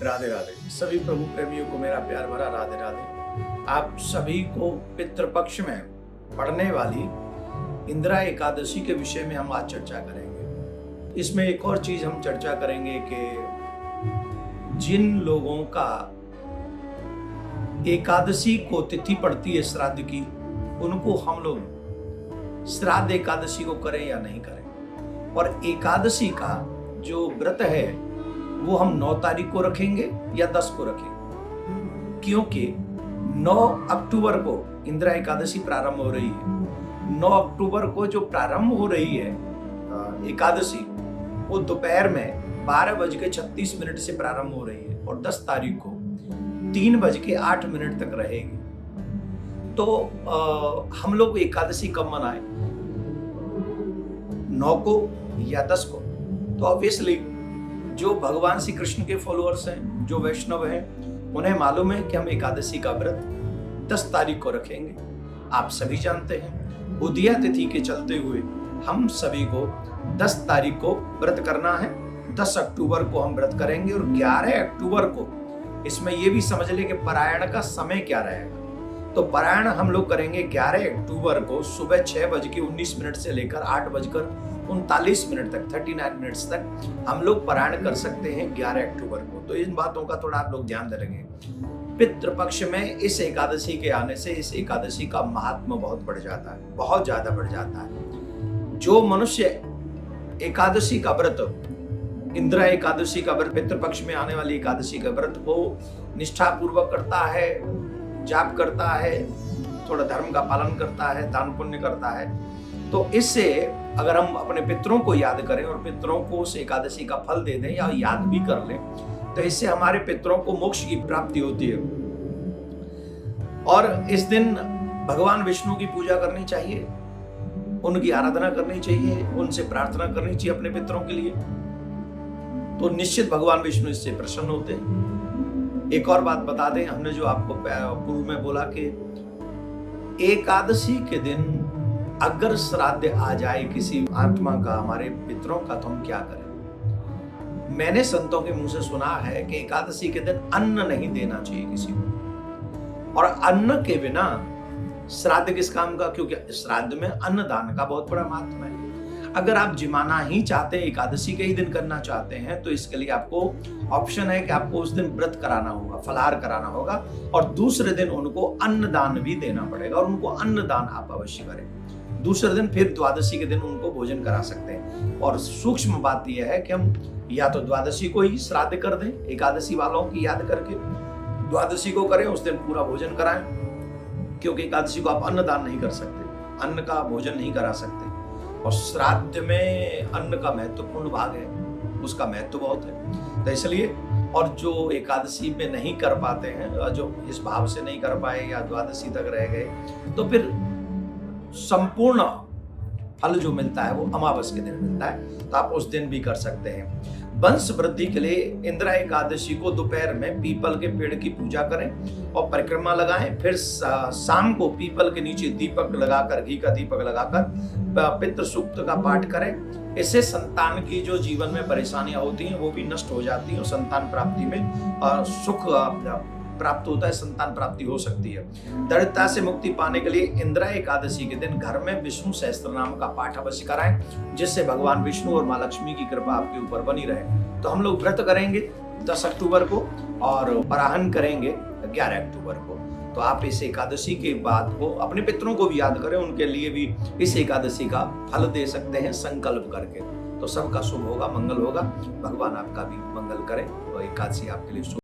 राधे राधे। सभी प्रभु प्रेमियों को मेरा प्यार भरा राधे राधे। आप सभी को पितृपक्ष में पढ़ने वाली इंदिरा एकादशी के विषय में हम आज चर्चा करेंगे। इसमें एक और चीज हम चर्चा करेंगे कि जिन लोगों का एकादशी को तिथि पड़ती है श्राद्ध की, उनको हम लोग श्राद्ध एकादशी को करें या नहीं करें। और एकादशी का जो व्रत है वो हम 9 तारीख को रखेंगे या 10 को रखेंगे, क्योंकि 9 अक्टूबर को इंदिरा एकादशी प्रारंभ हो रही है। 9 अक्टूबर को जो प्रारंभ हो रही है एकादशी, वो दोपहर में 12:36 से प्रारंभ हो रही है और 10 तारीख को 3:08 तक रहेगी। तो हम लोग एकादशी कब मनाएं, 9 को या 10 को? तो ऑब्वियसली जो भगवान श्री कृष्ण के फॉलोअर्स हैं, जो वैष्णव हैं, उन्हें मालूम है कि हम एकादशी का व्रत 10 तारीख को रखेंगे। आप सभी जानते हैं उदया तिथि के चलते हुए हम सभी को 10 तारीख को व्रत करना है। 10 अक्टूबर को हम व्रत करेंगे और 11 अक्टूबर को, इसमें यह भी समझ ले कि पारायण का समय क्या रहेगा। तो पारायण हम लोग करेंगे 11 अक्टूबर को सुबह 6:19 से लेकर 8:39 तक, 39 मिनट्स तक हम लोग पारायण कर सकते हैं 11 अक्टूबर को। तो इन बातों का थोड़ा आप लोग ध्यान देंगे। पितृपक्ष में इस एकादशी के आने से इस एकादशी का महात्मा बहुत बढ़ जाता है, बहुत ज्यादा बढ़ जाता है। जो मनुष्य एकादशी का व्रत, इंदिरा एकादशी का व्रत, पितृपक्ष में आने वाली एकादशी का व्रत को निष्ठा पूर्वक करता है, जाप करता है, थोड़ा धर्म का पालन करता है, दान पुण्य करता है, तो इससे अगर हम अपने पितरों को याद करें और पितरों को उस एकादशी का फल दे दें या याद भी कर लें, तो इससे हमारे पितरों को मोक्ष की प्राप्ति होती है। और इस दिन भगवान विष्णु की पूजा करनी चाहिए, उनकी आराधना करनी चाहिए, उनसे प्रार्थना करनी चाहिए अपने पितरों के लिए। तो निश्चित भगवान विष्णु इससे प्रसन्न होते हैं। एक और बात बता दें, हमने जो आपको पूर्व में बोला कि एकादशी के दिन अगर श्राद्ध आ जाए किसी आत्मा का, हमारे पितरों का, तो हम क्या करें? मैंने संतों के मुंह से सुना है कि एकादशी के दिन अन्न नहीं देना चाहिए किसी को, और अन्न के बिना श्राद्ध किस काम का? क्योंकि श्राद्ध में अन्नदान का बहुत बड़ा महत्व है। अगर आप जिमाना ही चाहते हैं, एकादशी के ही दिन करना चाहते हैं, तो इसके लिए आपको ऑप्शन है कि आपको उस दिन व्रत कराना होगा, फलाहार कराना होगा, और दूसरे दिन उनको अन्नदान भी देना पड़ेगा, और उनको अन्नदान आप अवश्य करें। दूसरे दिन फिर द्वादशी के दिन उनको भोजन करा सकते हैं। और सूक्ष्म बात यह है कि हम या तो द्वादशी को ही श्राद्ध कर दें, एकादशी वालों की याद करके द्वादशी को करें, उस दिन पूरा भोजन कराएं, क्योंकि एकादशी को आप अन्नदान नहीं कर सकते, अन्न का भोजन नहीं करा सकते। और श्राद्ध में अन्न का महत्वपूर्ण भाग है, उसका महत्व बहुत है। तो इसलिए, और जो एकादशी में नहीं कर पाते हैं, जो इस भाव से नहीं कर पाए या द्वादशी तक रह गए, तो फिर संपूर्ण फल जो मिलता है वो अमावस के दिन मिलता है, तो आप उस दिन भी कर सकते हैं। वंश वृद्धि के लिए इंदिरा एकादशी को दोपहर में पीपल के पेड़ की पूजा करें और परिक्रमा लगाएं, फिर शाम को पीपल के नीचे दीपक लगाकर, घी का दीपक लगाकर पितृ सूक्त का पाठ करें। इससे संतान की जो जीवन में परेशानियां होती हैं वो भी नष्ट हो जाती हैं और संतान प्राप्ति में सुख प्राप्त होता है, संतान प्राप्ति हो सकती है। दरिद्रता से मुक्ति पाने के लिए इंदिरा एकादशी के दिन घर में विष्णु सहस्त्र नाम का पाठ अवश्य कराएं, जिससे भगवान विष्णु और माँ लक्ष्मी की कृपा आपके ऊपर बनी रहे। तो हम लोग व्रत करेंगे 10 अक्टूबर को और पराहन करेंगे 11 अक्टूबर को। तो आप इस एकादशी के बाद को अपने पितरों को भी याद करें, उनके लिए भी इस एकादशी का फल दे सकते हैं संकल्प करके। तो सबका शुभ होगा, मंगल होगा, भगवान आपका भी मंगल करे और एकादशी आपके लिए